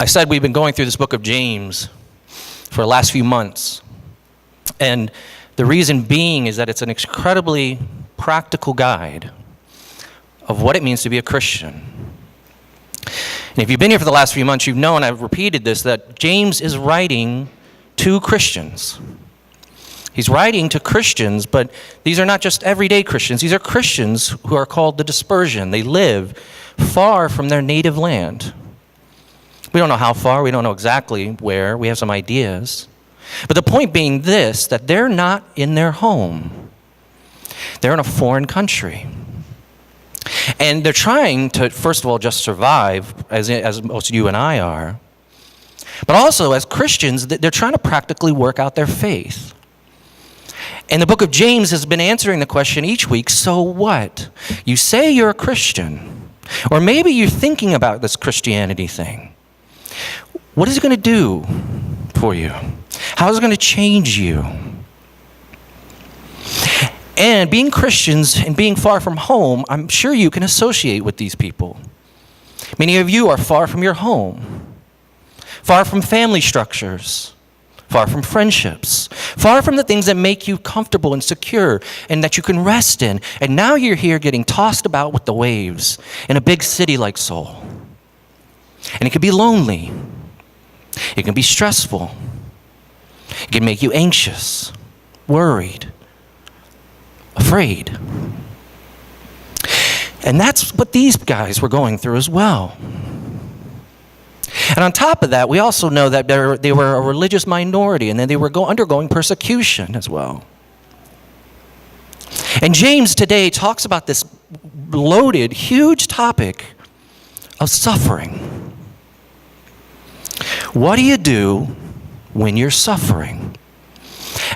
I said we've been going through this book of James for the last few months. And the reason being is that it's an incredibly practical guide of what it means to be a Christian. And if you've been here for the last few months, you've known, I've repeated this, that James is writing to Christians. He's writing to Christians, but these are not just everyday Christians. These are Christians who are called the dispersion. They live far from their native land. We don't know how far, we don't know exactly where, we have some ideas. But the point being this, that they're not in their home. They're in a foreign country. And they're trying to, first of all, just survive, as most of you and I are. But also, as Christians, they're trying to practically work out their faith. And the book of James has been answering the question each week, so what? You say you're a Christian, or maybe you're thinking about this Christianity thing. What is it going to do for you? How is it going to change you? And being Christians and being far from home, I'm sure you can associate with these people. Many of you are far from your home, far from family structures, far from friendships, far from the things that make you comfortable and secure and that you can rest in. And now you're here getting tossed about with the waves in a big city like Seoul. And it can be lonely. It can be stressful. It can make you anxious, worried, afraid. And that's what these guys were going through as well. And on top of that, we also know that they were a religious minority, and then they were undergoing persecution as well. And James today talks about this loaded, huge topic of suffering. What do you do when you're suffering?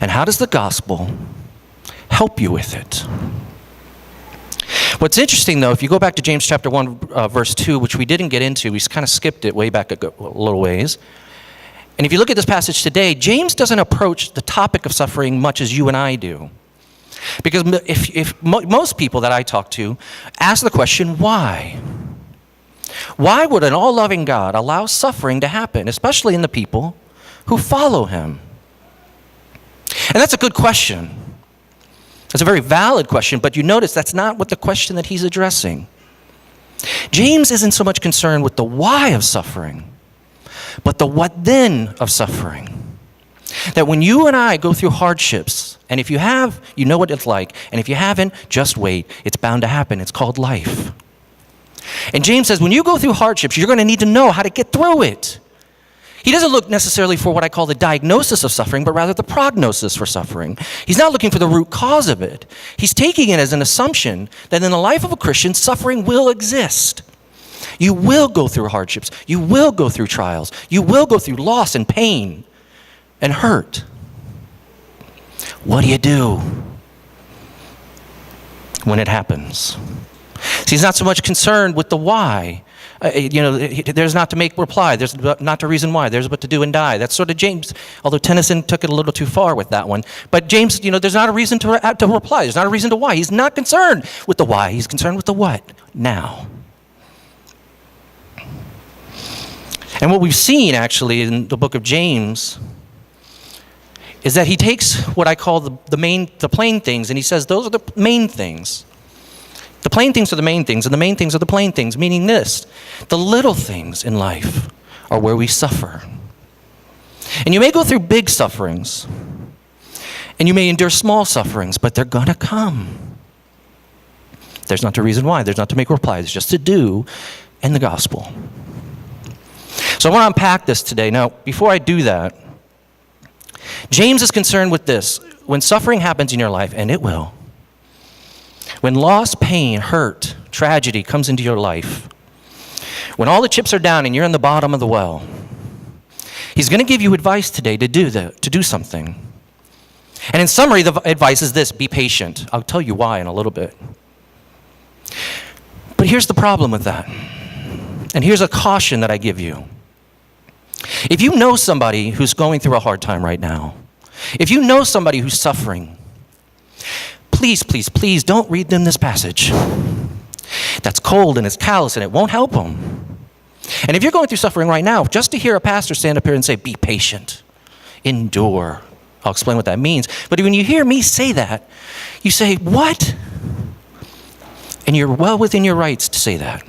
And how does the gospel help you with it? What's interesting, though, if you go back to James chapter 1, verse 2, which we didn't get into, we kind of skipped it way back a little ways. And if you look at this passage today, James doesn't approach the topic of suffering much as you and I do. Because if most people that I talk to ask the question, why? Why would an all-loving God allow suffering to happen, especially in the people who follow him? And that's a good question. That's a very valid question, but you notice that's not what the question that he's addressing. James isn't so much concerned with the why of suffering, but the what then of suffering. That when you and I go through hardships, and if you have, you know what it's like, and if you haven't, just wait. It's bound to happen. It's called life. And James says, when you go through hardships, you're going to need to know how to get through it. He doesn't look necessarily for what I call the diagnosis of suffering, but rather the prognosis for suffering. He's not looking for the root cause of it. He's taking it as an assumption that in the life of a Christian, suffering will exist. You will go through hardships. You will go through trials. You will go through loss and pain and hurt. What do you do when it happens? See, he's not so much concerned with the why. There's not to make reply. There's not to reason why. There's but to do and die. That's sort of James, although Tennyson took it a little too far with that one. But James, there's not a reason to reply. There's not a reason to why. He's not concerned with the why. He's concerned with the what now. And what we've seen, actually, in the book of James is that he takes what I call the plain things, and he says those are the main things. The plain things are the main things, and the main things are the plain things, meaning this: the little things in life are where we suffer. And you may go through big sufferings, and you may endure small sufferings, but they're going to come. There's not a reason why. There's not to make replies. It's just to do and the gospel. So I want to unpack this today. Now, before I do that, James is concerned with this. When suffering happens in your life, and it will, when loss, pain, hurt, tragedy comes into your life, when all the chips are down and you're in the bottom of the well, he's going to give you advice today to do something. And in summary, the advice is this: be patient. I'll tell you why in a little bit. But here's the problem with that. And here's a caution that I give you. If you know somebody who's going through a hard time right now, if you know somebody who's suffering, please, please, please don't read them this passage. That's cold and it's callous and it won't help them. And if you're going through suffering right now, just to hear a pastor stand up here and say, be patient, endure. I'll explain what that means. But when you hear me say that, you say, what? And you're well within your rights to say that.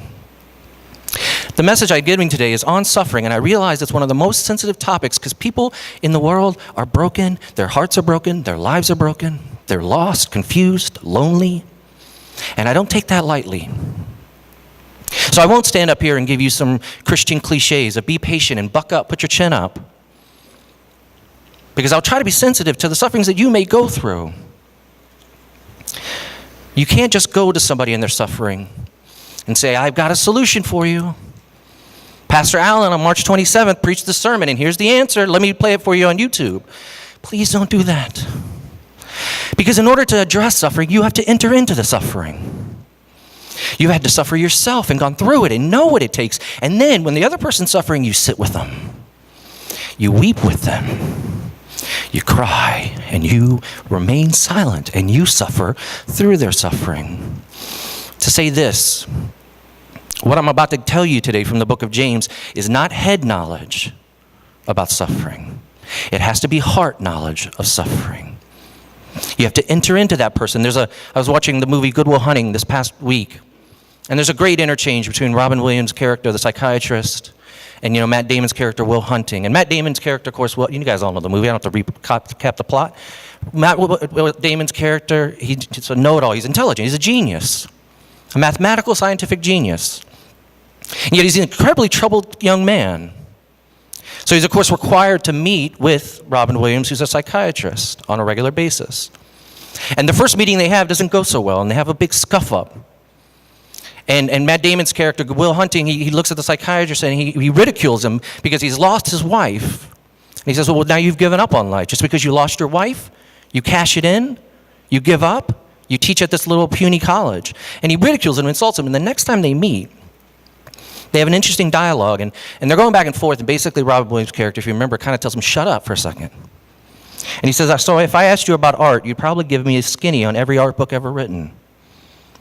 The message I'm giving today is on suffering, and I realize it's one of the most sensitive topics because people in the world are broken, their hearts are broken, their lives are broken, they're lost, confused, lonely, and I don't take that lightly. So I won't stand up here and give you some Christian cliches of be patient and buck up, put your chin up. Because I'll try to be sensitive to the sufferings that you may go through. You can't just go to somebody in their suffering and say, I've got a solution for you. Pastor Allen on March 27th preached the sermon, and here's the answer. Let me play it for you on YouTube. Please don't do that. Because in order to address suffering, you have to enter into the suffering. You've had to suffer yourself and gone through it and know what it takes. And then when the other person's suffering, you sit with them. You weep with them. You cry and you remain silent and you suffer through their suffering. To say this, what I'm about to tell you today from the book of James is not head knowledge about suffering. It has to be heart knowledge of suffering. You have to enter into that person. I was watching the movie Good Will Hunting this past week, and there's a great interchange between Robin Williams' character, the psychiatrist, and Matt Damon's character, Will Hunting. And Matt Damon's character, of course, you guys all know the movie. I don't have to recap the plot. Matt Damon's character, he's a know-it-all. He's intelligent. He's a genius, a mathematical, scientific genius. And yet he's an incredibly troubled young man. So he's, of course, required to meet with Robin Williams, who's a psychiatrist, on a regular basis. And the first meeting they have doesn't go so well, and they have a big scuff-up. And Matt Damon's character, Will Hunting, he looks at the psychiatrist and he ridicules him because he's lost his wife. And he says, well, now you've given up on life. Just because you lost your wife, you cash it in, you give up, you teach at this little puny college. And he ridicules him and insults him. And the next time they meet, they have an interesting dialogue. And they're going back and forth. And basically, Robin Williams' character, if you remember, kind of tells him, shut up for a second. And he says, so if I asked you about art, you'd probably give me a skinny on every art book ever written.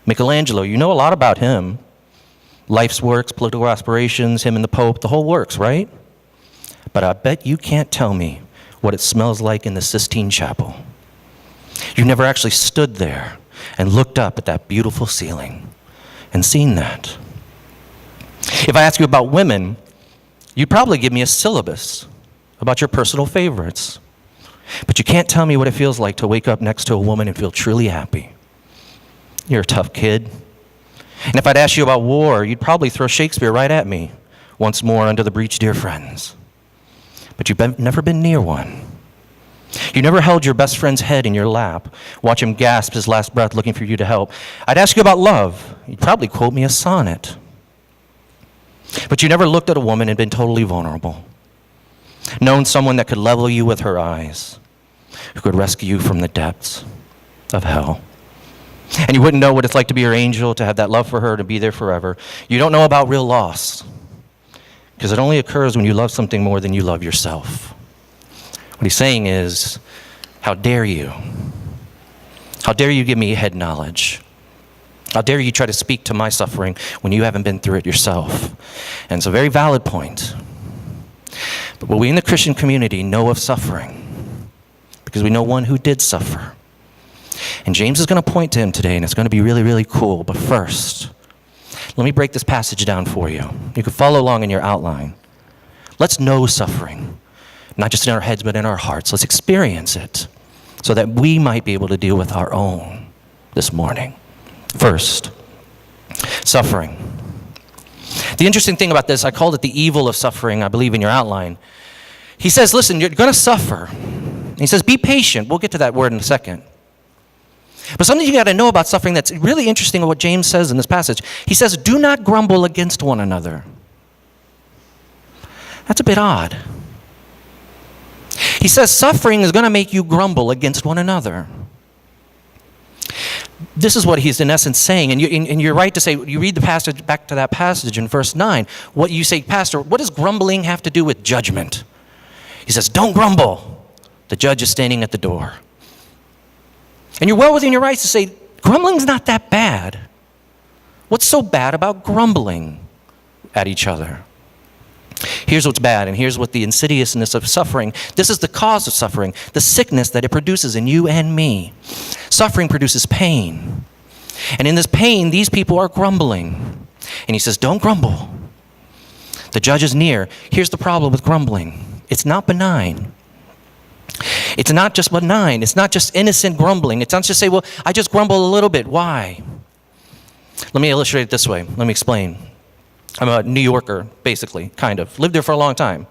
Michelangelo, you know a lot about him. Life's works, political aspirations, him and the Pope, the whole works, right? But I bet you can't tell me what it smells like in the Sistine Chapel. You never actually stood there and looked up at that beautiful ceiling and seen that. If I ask you about women, you'd probably give me a syllabus about your personal favorites. But you can't tell me what it feels like to wake up next to a woman and feel truly happy. You're a tough kid. And if I'd ask you about war, you'd probably throw Shakespeare right at me. Once more under the breach, dear friends. But you've never been near one. You never held your best friend's head in your lap, watch him gasp his last breath looking for you to help. I'd ask you about love. You'd probably quote me a sonnet. But you never looked at a woman and been totally vulnerable. Known someone that could level you with her eyes, who could rescue you from the depths of hell. And you wouldn't know what it's like to be her angel, to have that love for her, to be there forever. You don't know about real loss, because it only occurs when you love something more than you love yourself. What he's saying is, how dare you? How dare you give me head knowledge? How dare you try to speak to my suffering when you haven't been through it yourself? And it's a very valid point. But we in the Christian community know of suffering, because we know one who did suffer. And James is going to point to him today, and it's going to be really, really cool. But first, let me break this passage down for you. You can follow along in your outline. Let's know suffering, not just in our heads, but in our hearts. Let's experience it so that we might be able to deal with our own this morning. First, suffering. The interesting thing about this, I called it the evil of suffering, I believe, in your outline. He says, listen, you're going to suffer. He says, be patient. We'll get to that word in a second. But something you got to know about suffering that's really interesting, what James says in this passage. He says, do not grumble against one another. That's a bit odd. He says suffering is going to make you grumble against one another. This is what he's in essence saying, and you're right to say, you read the passage, back to that passage in verse 9, what you say, Pastor, what does grumbling have to do with judgment? He says, don't grumble. The judge is standing at the door. And you're well within your rights to say, grumbling's not that bad. What's so bad about grumbling at each other? Here's what's bad, and here's what the insidiousness of suffering. This is the cause of suffering, the sickness that it produces in you and me. Suffering produces pain. And in this pain, these people are grumbling. And he says, don't grumble. The judge is near. Here's the problem with grumbling. It's not benign. It's not just benign. It's not just innocent grumbling. It's not just say, well, I just grumble a little bit. Why? Let me illustrate it this way. Let me explain. I'm a New Yorker, basically, kind of. Lived there for a long time.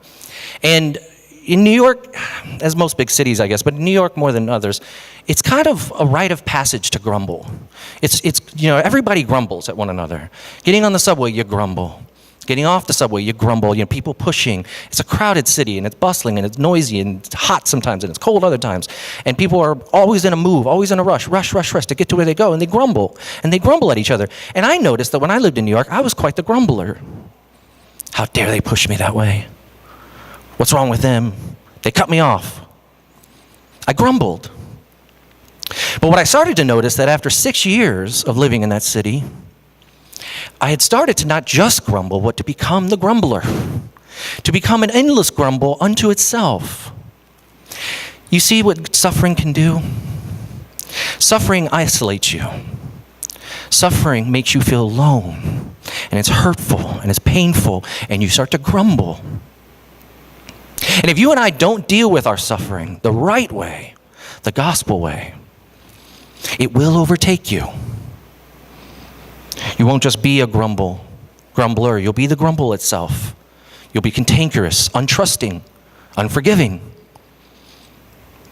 And in New York, as most big cities, I guess, but in New York more than others, it's kind of a rite of passage to grumble. It's everybody grumbles at one another. Getting on the subway, you grumble. Getting off the subway, you grumble. People pushing. It's a crowded city, and it's bustling, and it's noisy, and it's hot sometimes, and it's cold other times. And people are always in a move, always in a rush to get to where they go, and they grumble at each other. And I noticed that when I lived in New York, I was quite the grumbler. How dare they push me that way? What's wrong with them? They cut me off. I grumbled. But what I started to notice that after 6 years of living in that city, I had started to not just grumble, but to become the grumbler, to become an endless grumble unto itself. You see what suffering can do? Suffering isolates you. Suffering makes you feel alone, and it's hurtful, and it's painful, and you start to grumble. And if you and I don't deal with our suffering the right way, the gospel way, it will overtake you. You won't just be a grumbler. You'll be the grumble itself. You'll be cantankerous, untrusting, unforgiving.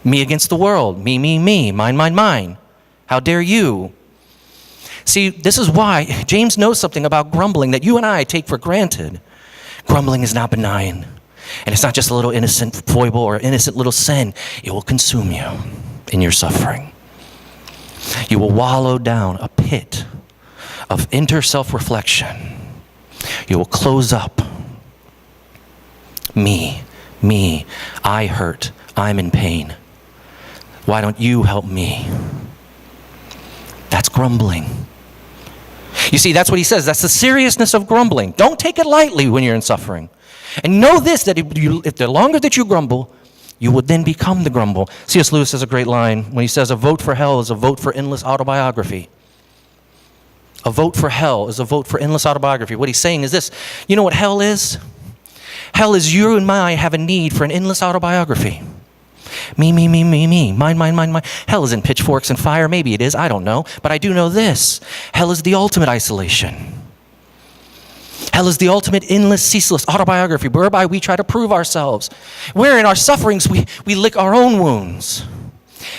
Me against the world. Me. Mine. How dare you? See, this is why James knows something about grumbling that you and I take for granted. Grumbling is not benign. And it's not just a little innocent foible or innocent little sin. It will consume you in your suffering. You will wallow down a pit of inner self-reflection. You will close up. Me, I hurt, I'm in pain. Why don't you help me? That's grumbling. You see, that's what he says. That's the seriousness of grumbling. Don't take it lightly when you're in suffering. And know this, that if the longer that you grumble, you will then become the grumble. C.S. Lewis has a great line when he says, a vote for hell is a vote for endless autobiography. A vote for hell is a vote for endless autobiography. What he's saying is this. You know what hell is? Hell is you and I have a need for an endless autobiography. Me. Mine. Hell isn't pitchforks and fire. Maybe it is. I don't know. But I do know this. Hell is the ultimate isolation. Hell is the ultimate endless, ceaseless autobiography whereby we try to prove ourselves. Where in our sufferings we lick our own wounds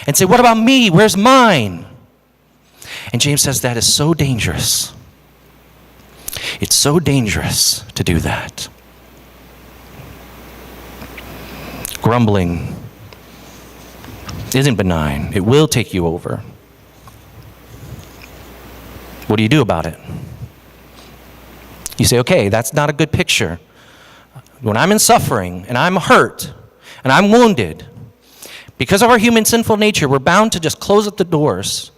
and say, what about me? Where's mine? And James says that is so dangerous. It's so dangerous to do that. Grumbling isn't benign. It will take you over. What do you do about it? You say, okay, that's not a good picture. When I'm in suffering and I'm hurt and I'm wounded, because of our human sinful nature, we're bound to just close up the doors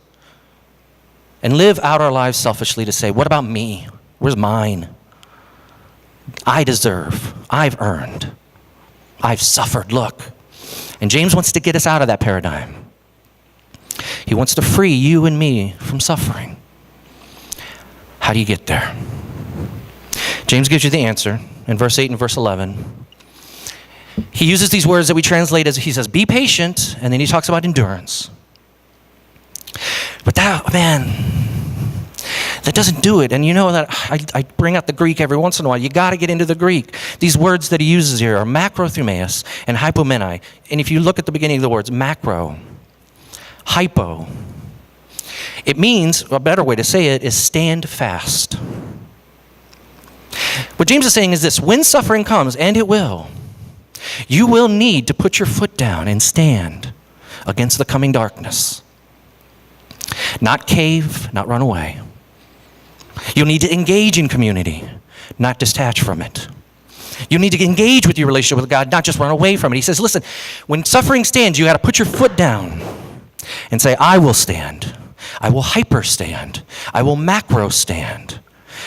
and live out our lives selfishly to say, what about me? Where's mine? I deserve. I've earned. I've suffered. Look. And James wants to get us out of that paradigm. He wants to free you and me from suffering. How do you get there? James gives you the answer in verse 8 and verse 11. He uses these words that we translate as, he says, be patient, and then he talks about endurance. But that doesn't do it. And you know that I bring out the Greek every once in a while. You got to get into the Greek. These words that he uses here are macrothumeus and hypomenai. And if you look at the beginning of the words, macro, hypo, it means, a better way to say it is stand fast. What James is saying is this: when suffering comes, and it will, you will need to put your foot down and stand against the coming darkness. Not cave, not run away. You'll need to engage in community, not detach from it. You need to engage with your relationship with God, not just run away from it. He says, listen, when suffering stands, you got to put your foot down and say, I will stand. I will hyper stand. I will macro stand.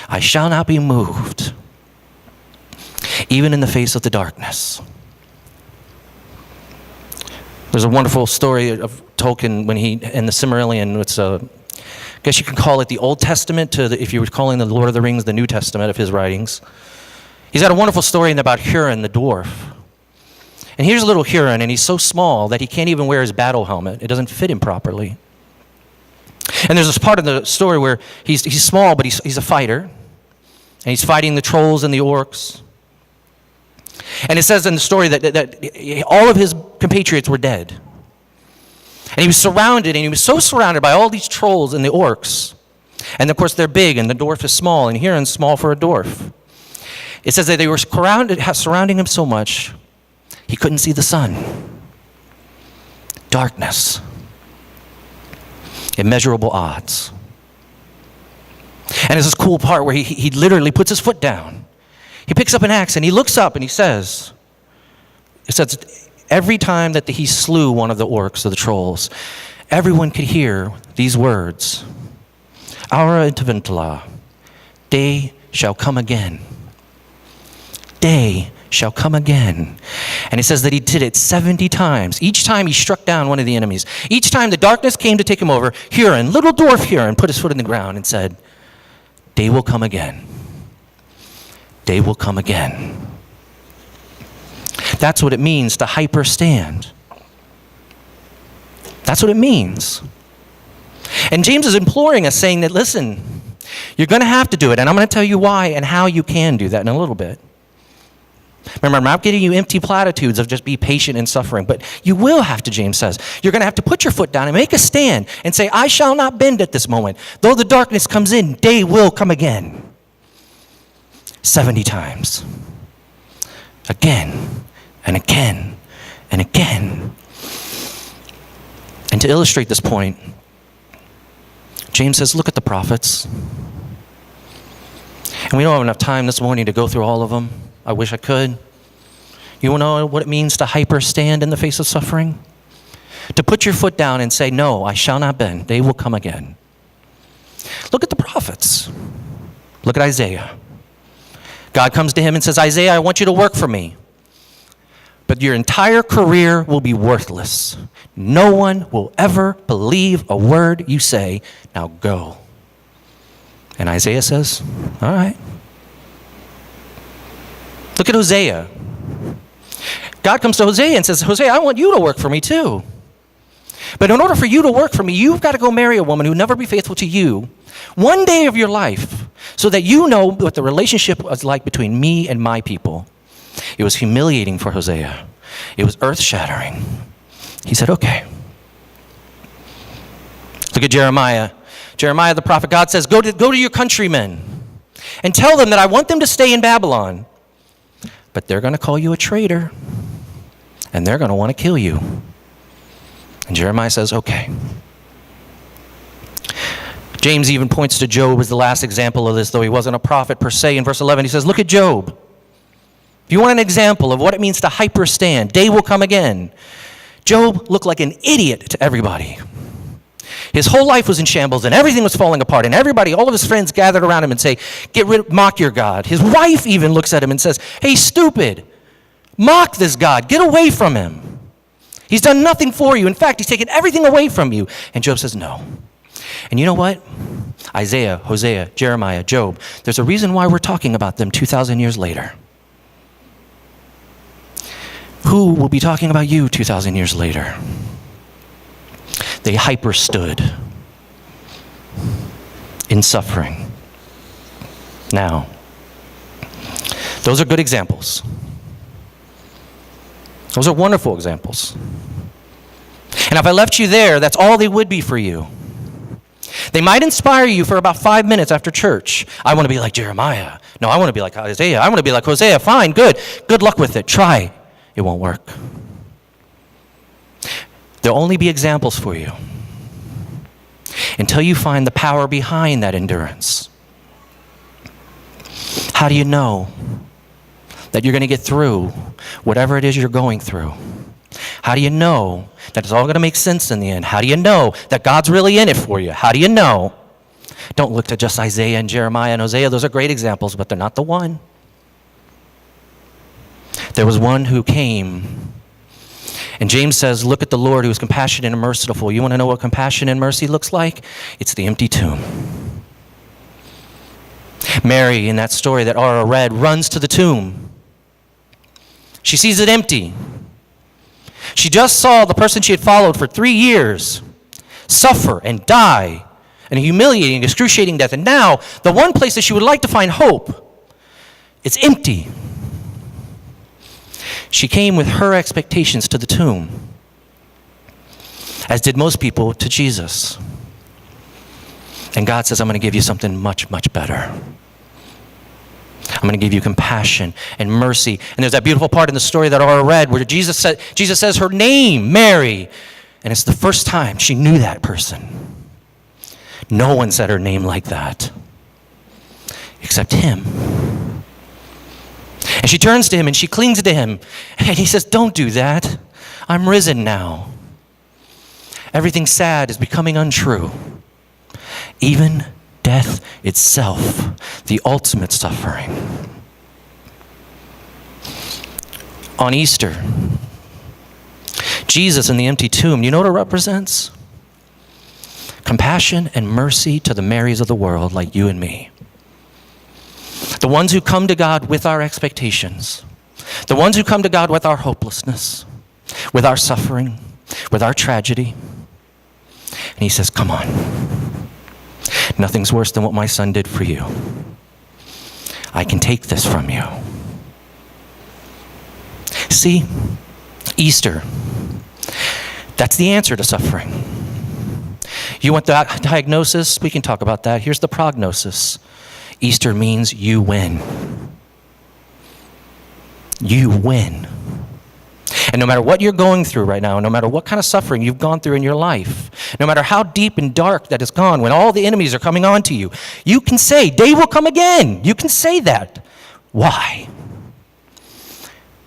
I shall not be moved. even in the face of the darkness. There's a wonderful story of Tolkien when he, in the Silmarillion, it's I guess you can call it the Old Testament if you were calling the Lord of the Rings the New Testament of his writings. He's got a wonderful story about Huron the dwarf. And here's a little Huron, and he's so small that he can't even wear his battle helmet. It doesn't fit him properly. And there's this part of the story where he's small, but he's a fighter. And he's fighting the trolls and the orcs. And it says in the story that all of his compatriots were dead. And he was surrounded, and he was so surrounded by all these trolls and the orcs. And of course they're big, and the dwarf is small, and Huron's small for a dwarf. It says that they were surrounding him so much, he couldn't see the sun. Darkness. Immeasurable odds. And there's this cool part where he literally puts his foot down. He picks up an axe and he looks up and he says, every time that he slew one of the orcs or the trolls, everyone could hear these words, Aura Interventula, day shall come again. Day shall come again. And it says that he did it 70 times. Each time he struck down one of the enemies. Each time the darkness came to take him over, Huron, little dwarf Huron, put his foot in the ground and said, day will come again. Day will come again. That's what it means to hyperstand. That's what it means. And James is imploring us, saying that, listen, you're going to have to do it, and I'm going to tell you why and how you can do that in a little bit. Remember, I'm not giving you empty platitudes of just be patient in suffering, but you will have to, James says. You're going to have to put your foot down and make a stand and say, I shall not bend at this moment. Though the darkness comes in, day will come again. 70 times. Again, and again, and again. And to illustrate this point, James says, look at the prophets. And we don't have enough time this morning to go through all of them. I wish I could. You want to know what it means to hyperstand in the face of suffering? To put your foot down and say, no, I shall not bend. They will come again. Look at the prophets. Look at Isaiah. God comes to him and says, Isaiah, I want you to work for me. But your entire career will be worthless. No one will ever believe a word you say. Now go. And Isaiah says, all right. Look at Hosea. God comes to Hosea and says, Hosea, I want you to work for me too. But in order for you to work for me, you've got to go marry a woman who will never be faithful to you one day of your life so that you know what the relationship was like between me and my people. It was humiliating for Hosea. It was earth-shattering. He said, okay. Look at Jeremiah. Jeremiah the prophet, God says, go to your countrymen and tell them that I want them to stay in Babylon. But they're going to call you a traitor, and they're going to want to kill you. And Jeremiah says, okay. James even points to Job as the last example of this, though he wasn't a prophet per se. In verse 11, he says, look at Job. If you want an example of what it means to hyperstand, day will come again. Job looked like an idiot to everybody. His whole life was in shambles, and everything was falling apart, and everybody, all of his friends gathered around him and say, mock your God. His wife even looks at him and says, hey, stupid, mock this God, get away from him. He's done nothing for you. In fact, he's taken everything away from you. And Job says, no. And you know what? Isaiah, Hosea, Jeremiah, Job, there's a reason why we're talking about them 2,000 years later. Who will be talking about you 2,000 years later? They hyperstood in suffering. Now, those are good examples. Those are wonderful examples. And if I left you there, that's all they would be for you. They might inspire you for about 5 minutes after church. I want to be like Jeremiah. No, I want to be like Isaiah. I want to be like Hosea. Fine, good. Good luck with it. Try. It won't work. There'll only be examples for you until you find the power behind that endurance. How do you know that you're going to get through whatever it is you're going through? How do you know that it's all going to make sense in the end? How do you know that God's really in it for you? How do you know? Don't look to just Isaiah and Jeremiah and Hosea. Those are great examples, but they're not the one. There was one who came. And James says, look at the Lord who is compassionate and merciful. You want to know what compassion and mercy looks like? It's the empty tomb. Mary, in that story that Ara read, runs to the tomb. She sees it empty. She just saw the person she had followed for 3 years suffer and die in a humiliating, excruciating death. And now, the one place that she would like to find hope, it's empty. She came with her expectations to the tomb, as did most people to Jesus. And God says, I'm going to give you something much, much better. I'm going to give you compassion and mercy. And there's that beautiful part in the story that I read where Jesus says her name, Mary. And it's the first time she knew that person. No one said her name like that except him. And she turns to him and she clings to him. And he says, don't do that. I'm risen now. Everything sad is becoming untrue. Even death itself, the ultimate suffering. On Easter, Jesus in the empty tomb, you know what it represents? Compassion and mercy to the Marys of the world like you and me. The ones who come to God with our expectations. The ones who come to God with our hopelessness, with our suffering, with our tragedy. And he says, come on. Nothing's worse than what my son did for you. I can take this from you. See, Easter, that's the answer to suffering. You want the diagnosis? We can talk about that. Here's the prognosis. Easter means you win. You win. And no matter what you're going through right now, no matter what kind of suffering you've gone through in your life, no matter how deep and dark that has gone, when all the enemies are coming on to you, you can say, day will come again. You can say that. Why?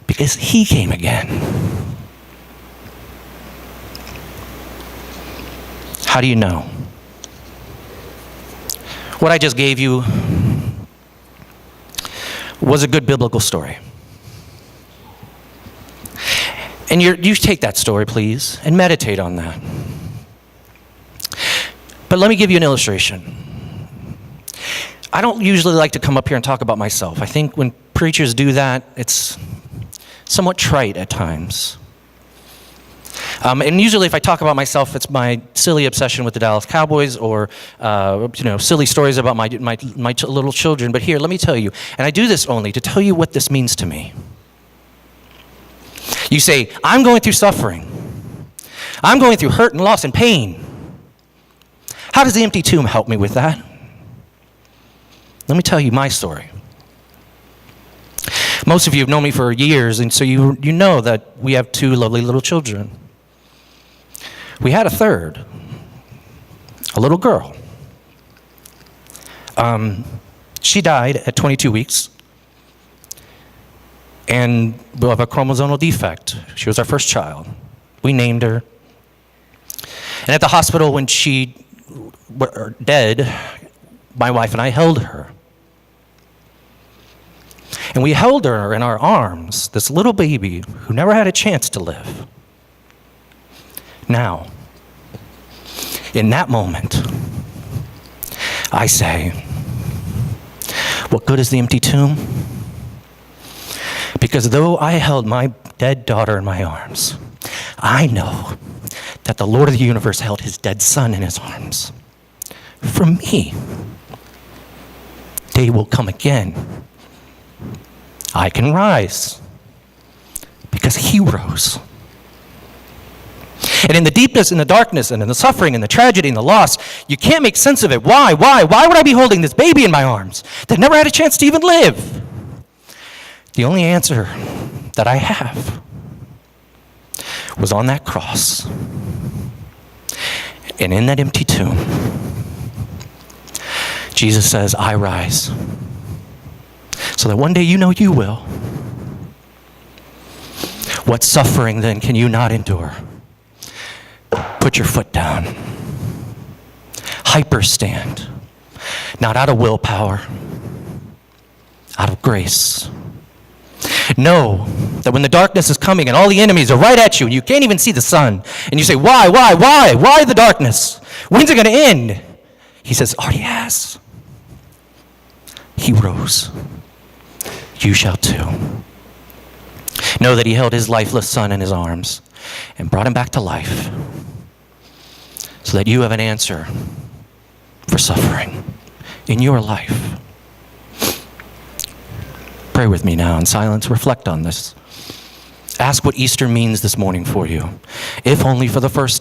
Because he came again. How do you know? What I just gave you was a good biblical story. And you take that story, please, and meditate on that. But let me give you an illustration. I don't usually like to come up here and talk about myself. I think when preachers do that, it's somewhat trite at times. And usually if I talk about myself, it's my silly obsession with the Dallas Cowboys or silly stories about my little children. But here, let me tell you, and I do this only to tell you what this means to me. You say, I'm going through suffering. I'm going through hurt and loss and pain. How does the empty tomb help me with that? Let me tell you my story. Most of you have known me for years, and so you know that we have 2 lovely little children. We had a third, a little girl. She died at 22 weeks. And we have a chromosomal defect. She was our first child. We named her. And at the hospital when she was dead, my wife and I held her. And we held her in our arms, this little baby who never had a chance to live. Now, in that moment, I say, what good is the empty tomb? Because though I held my dead daughter in my arms, I know that the Lord of the universe held his dead son in his arms. For me, day will come again. I can rise because he rose. And in the deepness, in the darkness, and in the suffering, and the tragedy, and the loss, you can't make sense of it. Why? Why would I be holding this baby in my arms that never had a chance to even live? The only answer that I have was on that cross. And in that empty tomb, Jesus says, I rise. So that one day you know you will. What suffering then can you not endure? Put your foot down. Hyperstand. Not out of willpower, out of grace. Know that That when the darkness is coming and all the enemies are right at you and you can't even see the sun, and you say, why the darkness? When's it going to end? He says, already has. He rose. You shall too. Know that he held his lifeless son in his arms and brought him back to life so that you have an answer for suffering in your life. Pray with me now in silence. Reflect on this. Ask what Easter means this morning for you, if only for the first